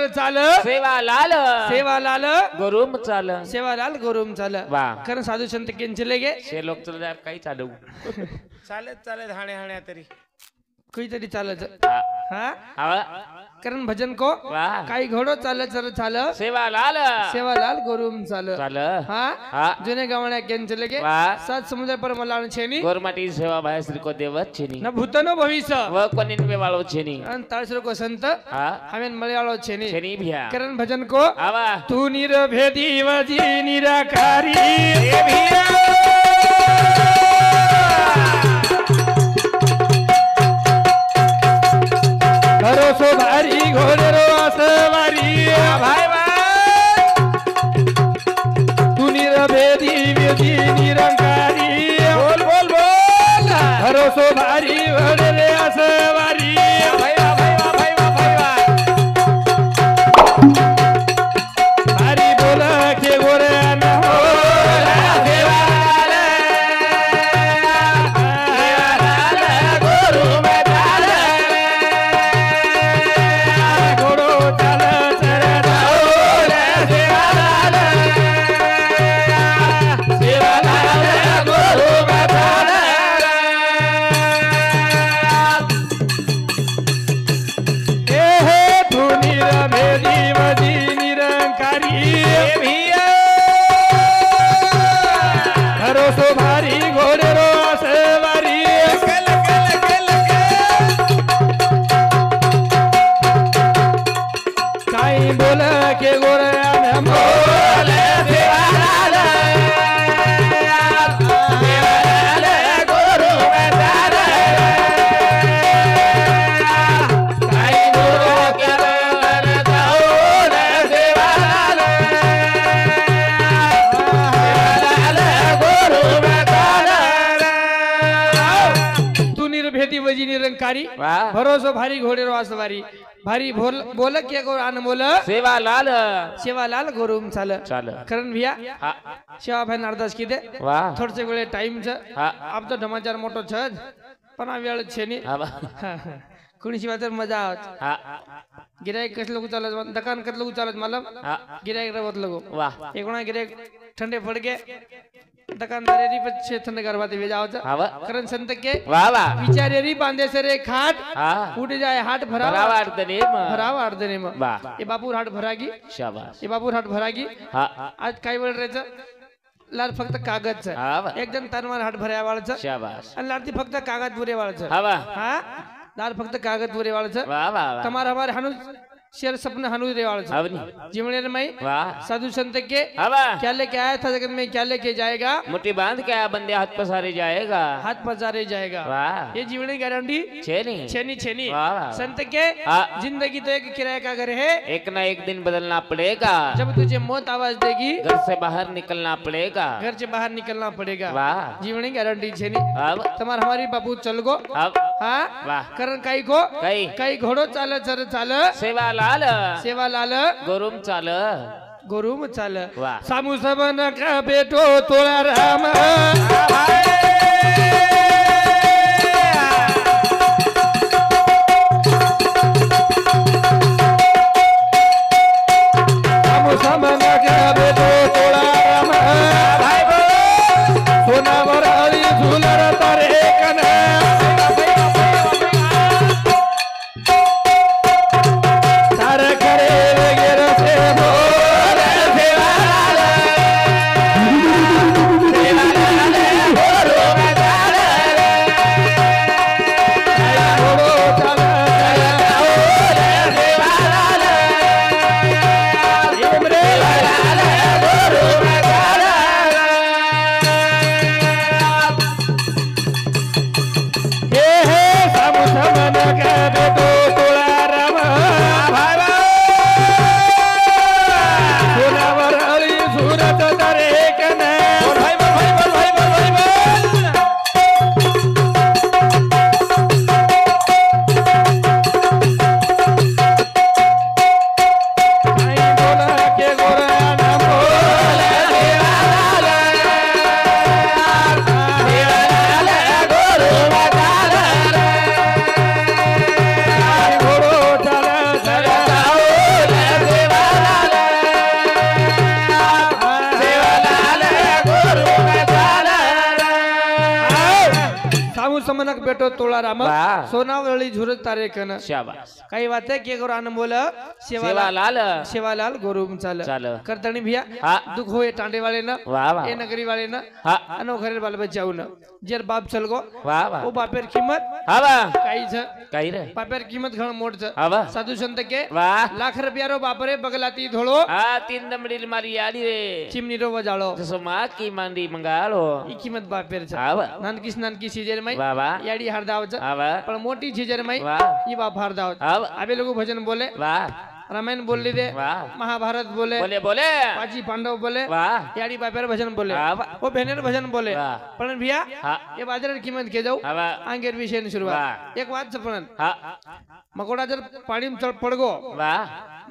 चर चाल सेवालाल सेवालाल गोरुम चाल सेवालाल गोरुम चाल वाह कारण साधू संत केंचले गे शे लोक चल यार काही चालू चालत चालत हाणे हाण्या तरी काहीतरी चालत हा हा कारण भजन को वाह काही घोडो चाल चर चाल सेवालाल सेवालाल गोरुम चाल चाल हा हा जुने गावण्या केंचले गे वाह सात समुद्र पर मलाण छेनी गोरमाटी सेवा भाई श्री को देवत छेनी न भूत न भविष्य व कोनिन पे वाळो छेनी आणि ताळसर को संत हा हमेन मलयाळो छेनी छेनी भिया कारण भजन को आवा तू निरभेदी वजी निराकारी ए भिया भरोसो भारी घोडेरो आसवारी भाई तू निरभेदी वजी निराकारी बोल बोल बोल भरोसो भारी घोडेरे आसवारी भाई भाई भारी बोला के गोरे ना हो निरंकारी भरोसो भारी घोडे वासवारी भारी बोल के गो अनमोल सेवालाल सेवालाल गोरुम चाल चाल करण भैया सेवा भाई नारदास की दे वाह थोडसे वेळे टाइम छ अब तो धमाचार मोटो छ पण आ वेळ छे नी कोणी शिवाय तर मजा आवत गिराईक कस लोक चालत दुकान कस लोक चालत मालम गिराईक रवत लोग वाह एकोणा गिराईक ठंडे फडके दुकानदारी पछे थंड करवाते वे जाओ करण संत के वाह वाह विचारेरी बांधे सरे खाट उठ जाए हाट भरावा अर्धने म वाह ये बापूर हाट भरागी शाबाश ये बापूर हाट भरागी आज काय वेळ रेच लाल फक्त कागद छ एकदम तनवार हाट भराया वाळ छ शाबाश आणि लालती फक्त कागद पुरे वाळ छ हा लाल फक्त कागद पुरे वाळ छ वाह वाह तमार हमारे हनु शेर सपने हनु रे वाल जीवने मई साधु संत के क्या लेके आया था जगत में क्या लेके जाएगा मुट्ठी बांध के आया बंदे हाथ पसारे जाएगा हाथ पसारे जाएगा ये जीवनी गारंटी छेनी छेनी छेनी संत के जिंदगी तो एक किराए का घर है एक ना एक दिन बदलना पड़ेगा जब तुझे मौत आवाज देगी घर से बाहर निकलना पड़ेगा घर से बाहर निकलना पड़ेगा जीवनी गारंटी छेनी तुम्हार हमारी बापू चल गो करण कई को कई घोड़ो चाल चर चाल सेवालाल गोरुम चाल गोरुम चाल सामू सबन का बेटो तोला राम सामू सबन का बेटो तोला राम सोनावर हरी झूलर तारे कना समनक बेटो तोळा राम वाह. सोनावळी झुरत तारे कन शाबाश काही वात है के गुरु आनंद बोल सेवालाल सेवालाल गोरु चाल चाल करतणी भिया हा. दुख होए टांडे वाले न वाह वाह ए नगरी वाले न हा अनो घरे बाल बच्चाऊ न जेर बाप चल गो वाह वाह ओ बापेर किंमत हा वा काही छ काही रे बापेर किंमत घण मोठ छ हा वा साधु संत के वाह लाख रुपयारो बापरे बगलाती धोळो हा तीन दमडील मारी आली रे चिमनी रो वजाळो जसं मा की मांडी मंगाळो ई किंमत बापेर छ हा वा नानकी सीजर मै वाह वाह याडी हरदाव छ हा वा पण मोठी सीजर मै वाह ई बाप हरदाव हा वा आबे लोग भजन बोले वाह रामायण बोलली दे वाह महाभारत बोले बोले बोले पाची पांडव बोले वाह याडी बापेर भजन बोले हा वा ओ बहनेर भजन बोले वाह. पण भिया हा ये बाजारात किंमत के जाऊ हा वा आंगेर विषय सुरुवात वाह. एक वाद पण हा मकोडा जर पाणी पडगो वाह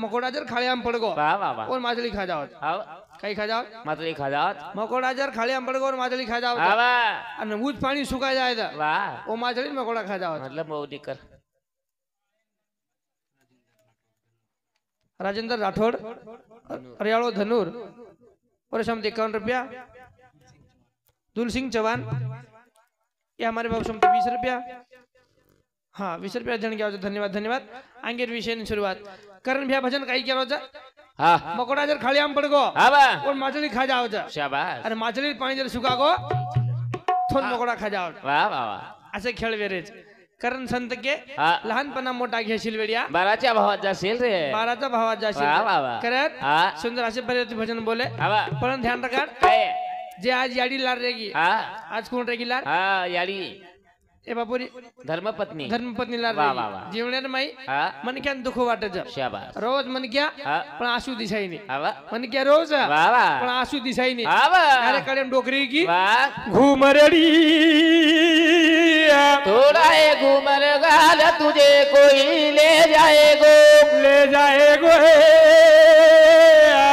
मकोडा जर खाळ्याम पडगो वाह वाह वाह और माजली खा जावत हा काही खा जावत मातली खाजात मकोडा जर खाळ्याम पडगो और माजली खा हा जावत वा आणि ऊज पाणी सुकाय जाय वाह ओ माजली मकोडा खा जावत मतलब मोदी कर राजेंद्र राठौड़ हरियाणो धनूर और शम 51 रुपया दुल सिंह चौहान ये हमारे बाबू शम 20 रुपया हाँ 20 रुपया जन गया धन्यवाद धन्यवाद आंगेर विषय शुरुआत करण भैया भजन काही केलो जा हा मकोडा जर खाली आम पडगो हा वा और माछली खा जाओ जा शाबाश अरे माछली पाणी जर सुका गो थोन मकोडा खा जाओ वाह वाह वाह असे खेळ वेरेच करण संत के हा लहानपणा मोठा घेशील वेड्या बाराच्या भावात जाशील रे बाराचा भावात जाशील वाह वाह वाह करत हा सुंदर असे पर्यंत भजन बोले हा वा पण ध्यान रखा काय जे आज याडी लार रेगी हा आज कोण रेगी लार हा याडी ए बापुरी धर्मपत्नी धर्मपत्नी लार वाह, रेगी वाह, वाह. जीवण्यात माई हा मन क्या दुख वाटत जा शाबाश रोज मन क्या हा पण आसू दिसाई नाही हा वा मन क्या रोज वाह पण वाह आसू दिसाई नाही हा वा अरे कडे डोकरी की वाह घुमरडी थोड़ा है घूमर गाल तुझे कोई ले जाएगो ले जाएगो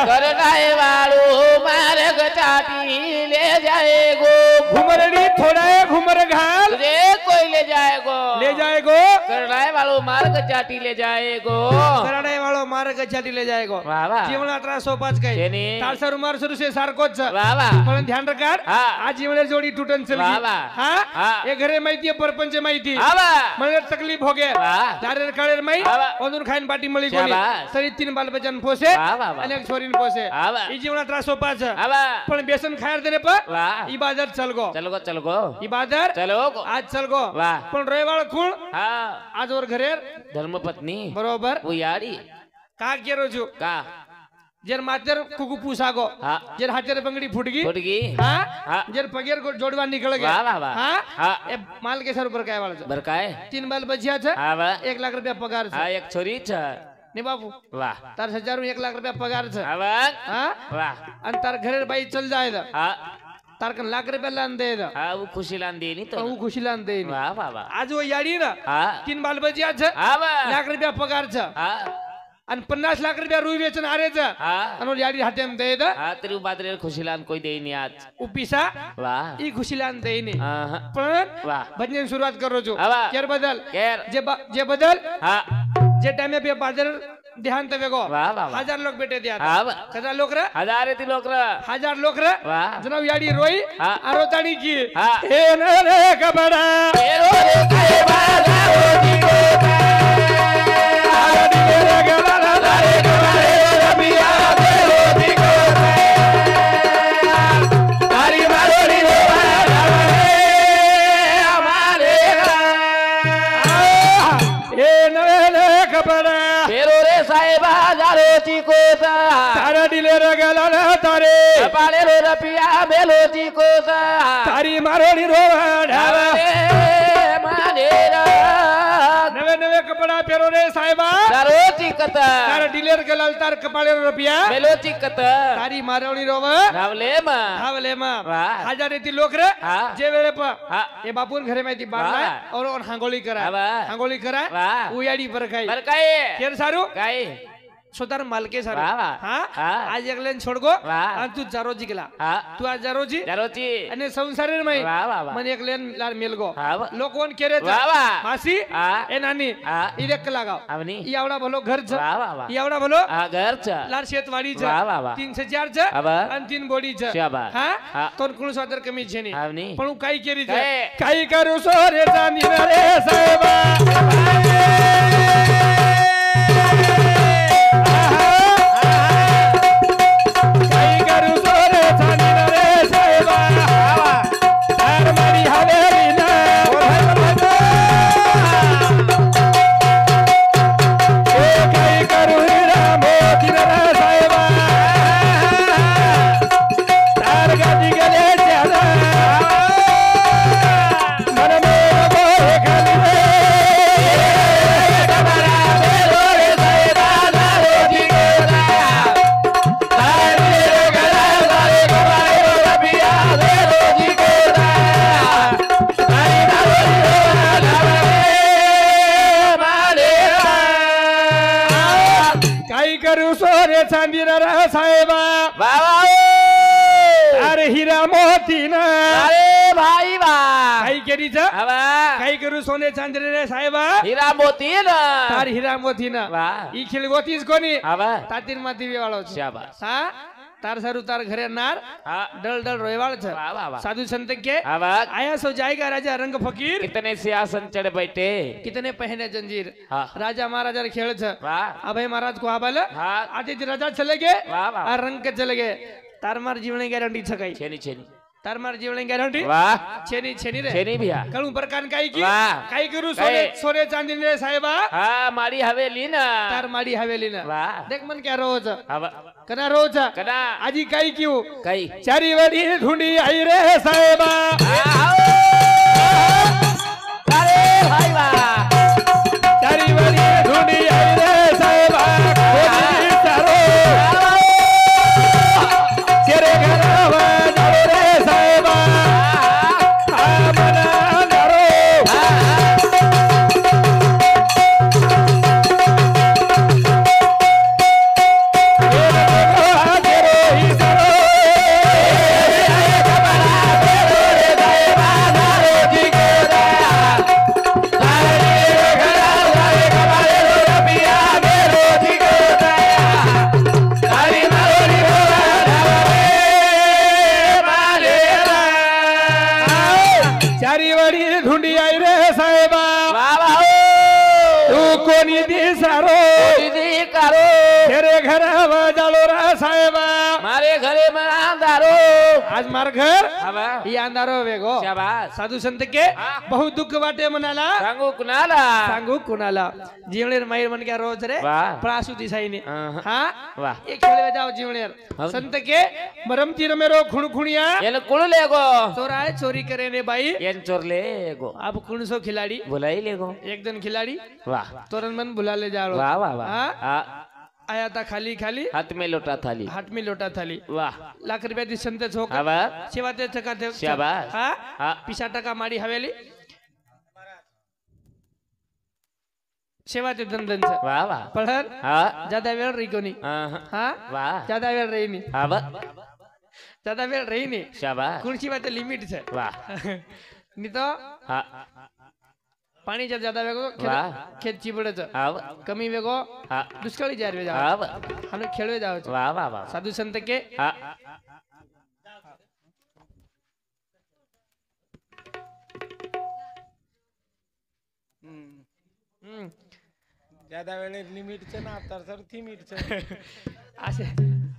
करना है वालो मार्ग चाटी ले जाएगो घुमरडी थोड़ा है घुमर घाल तुझे कोई ले जाएगो ले जाएगो करना है वालो मार्ग चाटी ले जाएगो करडे वाळो मार्ग छाटी ले जाएगो वाह वाह जीवन 1805 काही शेनी. तारसर उमार सुरू से सारकोच वाह वाह पण ध्यान रखा हा. आज जीवन जोडी तुटन चल वाह, वाह. हा हा. हे घरे माहिती परपंच माहिती हा वा मला तकलीफ हो गया वाह. दारेर काळेर माई हा, वाह. ओदून खाईन पाटी मळी गोली शाबास. सरी तीन बाल बच्चन पोसे वाह, वाह, वाह. आणि एक छोरीन पोसे हा, वाह. ही जीवन 1805 हा वा पण बेसन खायर देने पर वाह इबादत चल गो चल गो इबादत चलो गो आज चल गो वाह. पण रविवार खूण हा आज और घरेर धर्मपत्नी बरोबर वो यारी का केरो छु का जर मातेर कुकू पूसा गो हा जर हातेर बंगडी फुटगी फुटगी हा हा जर पगेर को जोडवा निकल गया वाह, वाह, वाह. हा हा. ए माल के सर ऊपर काय वाला बर काय तीन बाल बचिया छ हा वा 1 लाख रुपया पगार हा छ एक छोरी छ ने बाबू वाह तार 1 लाख रुपया पगार छ हा वा हा वाह आणि तार घरेर बाई चल जाय दा हा तार कन लाख रुपया लान दे दा हा वो खुशी लान देनी तो पण खुशी लान दे वाह वाह वाह आज वो याडी ना हा तीन बाल बचिया छ हा वा लाख रुपया पगार छ हा आणि 50 लाख रुपया रुई वेचन आरे छ हा आणि वो याडी हातेम दे दा हा तरी बादरे खुशी लान कोई देनी आज उपिसा वाह ई खुशी लान दे नी हा हा पण वाह भजन सुरुवात करो जो हा, वाह. केर बदल केर जे बदल हा जे टाइम पे बाजार ध्यान तवे गो वाह वाह वाह 1000 लोग बेटे दिया हा वा कदा लोक रे हजार ती लोक र 1000 लोक रे वाह जनाव याडी रोई हा. आरोताणी की हा. हे न रे कबडा तेरो रे काय बागा होती को आरडी रे गला ला रे गला रबिया दे होती को तारी मारोड़ी रो रे हमारे हे न रे कबडा तेरो रे साहेब हजारो ची को आरडी रे गला ला तारे पाले रो रपिया मेलो ची को तारी मारोडी रो ढावा मानेरा नवे नवे कपडा पेरो रे साहेबा दारो ची कता तार डीलर गलाल तार कपाळे रुपया मेलो ची कता तारी मारवणी रोव रावले मा हावले मा वाह. 1000 येती लोक रे हा. जे वेळे प हा हे बापून घरे माहिती बांधलाय वाह. और हांगोळी करा वाह. हांगोळी करा वाह. उयाडी पर काही बर काय केर सारू काय स्वतः मालके सारे वा, वा. हा हा. आज एकल्यान छोडगो वा. आणि तू जारोजी गेला हा. तू आज जारोजी जरोची आणि संसारी माई वा, वा, वा. मन एकल्यान लार मेलगो हा, वा. लोकोन केरे वा, वा. मासी हा. ए नानी हा. इदेक लगाव आवनी एवढा भलो घरच वा वा वा एवढा भलो घरचा लार शेतवाडीच वा, वा, वा. 304 अबा. आणि 3 बोडीच शाबास. हा हा. तोन कुळ स्वादर कमी छेनी आवनी पण काही केरी काय? काही करू सोरे चांदी रे साहेबा काही करू सोरे चांदी रे साहेबा तार मारी हवेली ना काही करू हिरा मोती रे साहेबा तार गादी गेले त्याला मन मेरा बोले खाली काही करू सोरे चांदी रे साहेबा अरे हिरा मोती ना अरे भाई वा काही केरीच हवा काही करू सोने चांदी रे साहेबा हिरा मोती ना तार हिरा मोती ना वा ई खिलगोतीस कोणी हवा तातीर माती वेवाळो शाबास हा तार सरू तार घरे नार हा डल डल रोयवाळ छ वा वा वा साधु संत के हवा आया सो जाएगा राजा रंग फकीर कितने सियासन चढ़ बैठे कितने पहने जंजीर हाँ राजा महाराजा रे खेळ छ वाह अभय महाराज को आबल हाँ आदित्य राजा चले गए वाह वाह और रंग के चले गए तार मार जीवन गारंटी छ काही छेनी छेनी तार मार जीवन गारंटी वाह छेनी छेनी रे छेनी भैया कळू प्रकार काही की वाह. काही करू काही. सोने सोने चांदी रे साहेबा हाँ मारी हवेली ना तार माडी हवेली ना वाह देख मन क्या रोज हवा कना रोज कदा आजी काही क्यों कई चारी वडी ढूंढी आई रे साहेबा अरे भाई वाह चारी वडी ढूंढी आई रे साहेबा खोजी चारो तेरे घरावा जाओ रे साहेबा आमना अंधारो ये देखो तेरे ही सरो चारी वडी ढूंढी आई रे साहेबा वाह वाह तू कोणी दिसारो दीदी करो तेरे घरावा जालो रा साहेबा मारे घरे में अंधारो आज मार घर हवा ही अंधारो वेगो शाबाश साधू संत के बहुत दुःख वाटे मनाला सांगू कुणाला सांगू कुणाला जीवनेर माहीर मन क्या रोज रे वाह. प्रासु दिसाईने अहं. हा वाह एक खेळवे जाओ जीवनेर हौद. संत के मरम तीर मेरो खुणखुणिया येन कुळ लेगो चोराय चोरी करे ने बाई येन चोर लेगो अब कुणसो खिलाड़ी बुलाई लेगो एक दिन खिलाड़ी वाह तोरन मन बुलाले जाओ वाह वाह वाह हाँ? हाँ आया था खाली खाली हाथ में लोटा थाली हाट में लोटा थाली वाह लाख रुपया दी संत छोक हवा सेवा ते टका दे शाबाश. हाँ हाँ पिसा टका मारी हवेली सेवा ते धंधन से वाह वाह पढ़र हाँ ज्यादा वेळ रही कोनी अहं. हाँ वाह ज्यादा वेळ रही नहीं हवा ज्यादा वेळ रही नहीं शाबाश कुणची बात लिमिट છે वाह नहीं तो हाँ पाणी जब ज्यादा वेगो वाह. खेत चिबडे छ हवा कमी वेगो हाँ दुष्काळी जारवे जाव हवा आणि खेळवे जाव छ. वाह वाह वाह साधू संत के हाँ ज्यादा वेळे लिमिट छे ना तर सर लिमिट छे असे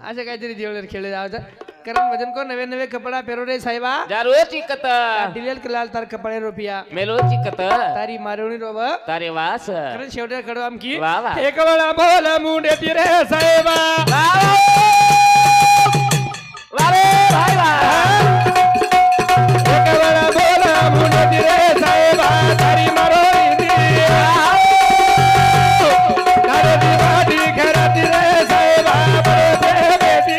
असे काहीतरी जेवढे खेळले जाव छ. कारण वजन को नवे नवे कपड़ा पेरो रे साहेबा जारो चिकत डिलेल के लाल तार कपड़े रुपया मेलो चिकत तारी मारवणी रोब तारे वास कारण शेवटे कडो आमकी वाह, वाह. एक वेळा बोला मुंडे तिरे साहेबा वारे भाई वाह एक वेळा बोला मुंडे तिरे साहेबा तारी मारवणी दिया तारे दी बाडी घरा तिरे साहेबा बरे बेटी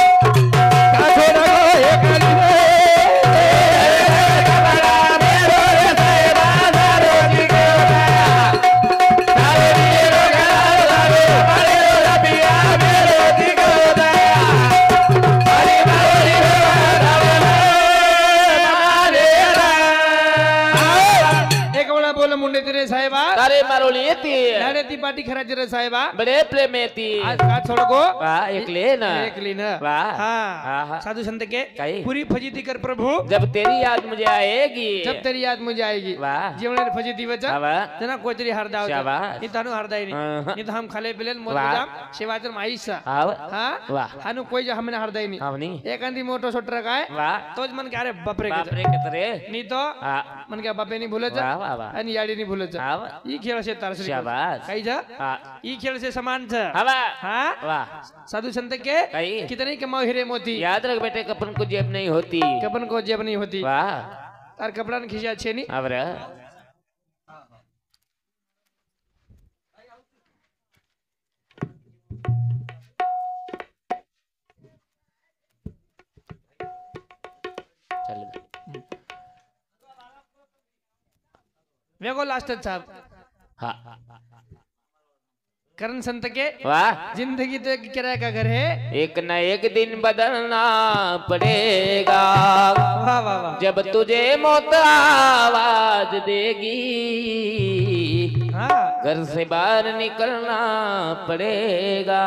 काठो नको एक रे अरे मारोली येते लाडे ती पाटी खराची रे साहेबा बड़े प्रेम येते आज का छोड़ को वाह एकले ना एकली न वाह हाँ साधु संत के कई पूरी फजीती कर प्रभु जब तेरी याद मुझे आएगी जब तेरी याद मुझे आएगी वाह जीवन फजीती वचा वाह जना कोई तेरी हरदा होता शाबाश नी तानु हरदा ही नहीं नी तो हम खाले पिलेन मोद वाह। जाम सेवाचर माईसा आव हाँ वाह हानु कोई जो हमने हरदा ही नहीं आवनी एक अंधी मोटो सोटर का है वाह तो मन क्या रे बापरे बाप रे कतरे नी तो हाँ मन क्या बापे नहीं भूले जा वाह वाह वाह आणि याडी नहीं भूले जा आव ई खेळ से तारसरी शाबाश काही जा हाँ ई खेळ से समान छ हवा हाँ वाह साधु संत के कई कितने कमाओ हीरे मोती याद रख बेटे कपन को जेब नहीं होती कपन को जेब नहीं होती वाह तार कपड़ा ने खिंचा छे नहीं अब रे चल वेगो लास्ट साहब हाँ करण संत के वाह जिंदगी तो एक किराए का घर है एक न एक दिन बदलना पड़ेगा वाह वाह वाह जब तुझे मौत आवाज देगी हाँ घर से बाहर निकलना पड़ेगा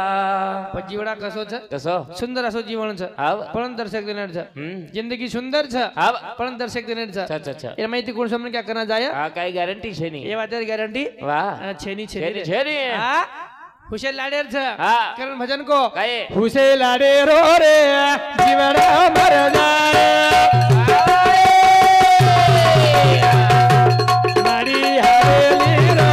पण जीवडा कसो छ कसो सुंदर असो जीवन छ अब पण दर्शक देणार छ हम्म जिंदगी सुंदर छ अब पण दर्शक देणार छ अच्छा अच्छा ये माहिती कोण समने क्या करना जाय हाँ काही गॅरंटी छे नहीं ये वाटर गॅरंटी वाह छेनी छे छेनी छे हाँ हुशे लाडेर छ हाँ करण भजन को काय हुशे लाडे रो रे जीवडा मर जाए मारी हवेली रे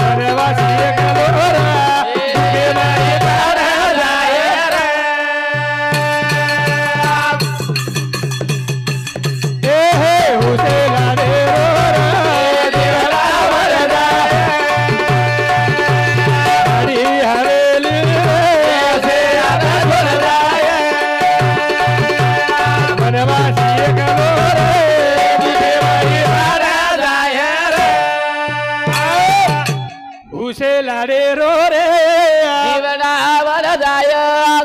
परवासी कलोरा के मारी बारा जाए रे हे हुशे लाडे रो रे जीवडा मर जाए मारी हवेली रे मर जाए वनवासी कलोरा के मारी बारा जाए रे हुशे लाडे रो रे जीवना वर जाय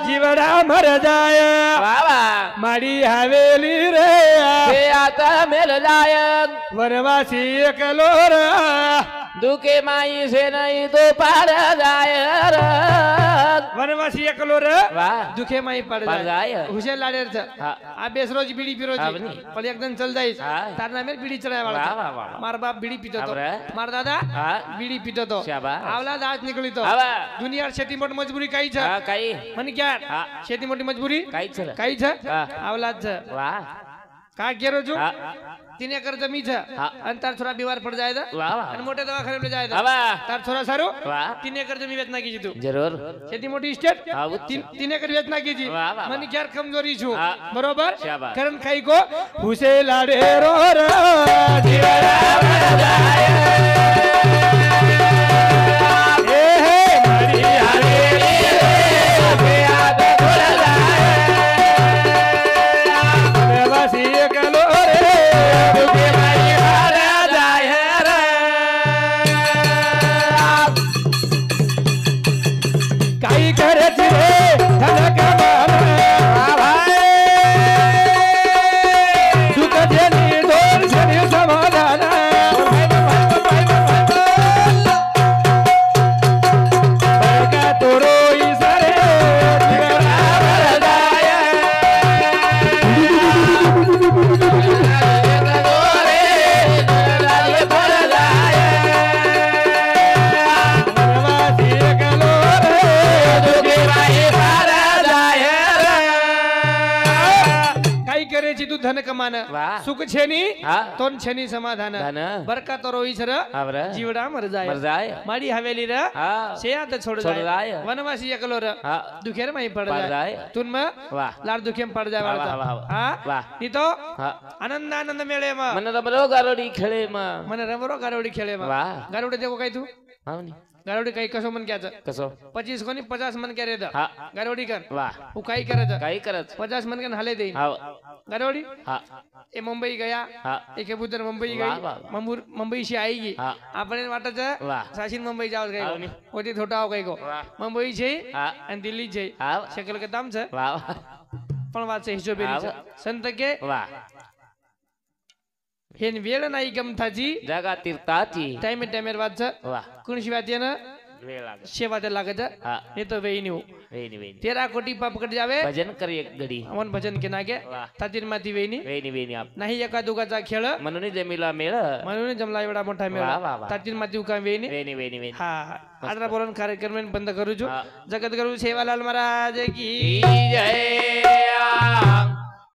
जीवडा मर जाय वाह वाह मारी हवेली रे ते आता मिल जाय वनवासी कलोर दुखे माई से नहीं तो पार जाय वनवासी कलोर वाह दुखे माई पड़ पड़ जाए जाए हुशेन लाडेर छ हाँ आ बेस रोज बीड़ी पिरो अब जी नहीं। पर एकदम चल जाइस हाँ। तार नामे बीड़ी चढ़ाए वाला वाह था। वाह वाह मार बाप बीड़ी पीतो तो अब रे। मार दादा हाँ बीड़ी पीतो तो शाबाश। आवला दात निकली तो हवा दुनिया शेती मोट मजबुरी काही छ हाँ काही म्हण क्या हाँ शेती मोटी मजबुरी काही चल काही छ हाँ आवला छ वाह का केरो जो हाँ 3 एकड़ जमीन छ हाँ आणि तार छोरा बीमार पड़ जाए वाह आणि वाह मोठे दवाखाने में जाए हवा तार छोरा सारो वाह 3 एकड़ जमीन वेचना कीजिए तू जरूर शेती मोठी इस्टेट हाँ वो 3 एकड़ वेचना कीजिए वाह, वाह, मन क्या कमजोरी छु हाँ। बरोबर शाबाश। करण खाई को हुसे लाडे रो रा जीवरा ए हे मारी हवेली रे याद भूल जाए वनवासी कलो रे दुखे माई हार जाए रे काही करत रे धन कमाना भाई दुख जेनी दोन शनी समाधान बरका तोरो इसरे जीवरा भर जाए वनवासी कलो रे दुखे माई हार जाए रे काही करायची तू धन कमान वाह सुख छेनी हाँ तोन छेनी समाधान धन बरका तोरो ईश्वर अब रे जीवडा मर जाए मर जाए मारी हवेली रे हाँ शेयात छोड़ छोड़ जाए जाए वनवासी एकलो रे हाँ दुखेर माई पड़ पड़ जाए जाए तुन में वाह लाड दुखेम पड़ जाए वाह, वाला वाह, वाह, हाँ वाह नी तो हाँ आनंद आनंद मेळे मा मन रमरो गारोडी खेळे मा मन रमरो गारोडी खेळे मा वाह गारोडी देखो काय तू हाँ नी गारोडी काही कसो मन क्या कसो 25 कोणी 50 मन क्या रे हाँ गारोडी कर वाह वो काही करत काही करत 50 मन के हाले देईन हाँ गारोडी हाँ ए मुंबई गया हाँ एक बुधर मुंबई वाह, गई वाह, मुंबई से आएगी हाँ आपण वाटत वाह साशिन मुंबई जाव हाव गई नी. होती थोटा गई को वाह मुंबई છે हाँ અને દિલ્હી છે हाँ શકલ કે દામ છે वाह પણ વાત છે હિજોબેરી છે હા. સંત કે वाह हे वेळ नाही गमथाची जगा तीर्थाची टाइम टाइमेर वाच वा कुणशी वात येणं वेळ लाग सेवा ते लागत हा नाही तो वेई नेऊ वेणी वेणी 13 कोटी पापकट जावे भजन कर एक घडी अमन भजन के नागे वा तातीर माती वेईनी वेणी वेणी आप नाही एका दुगाचा खेळ म्हणून जमीला मेळ म्हणून जमला एवढा मोठा वा, वा, मेळा वा. तातीर माती उका वेईनी वेणी वेणी वेणी हा आदरा बोलून कार्यक्रम बंद करू हा. जगत गुरु सेवालाल महाराज की जय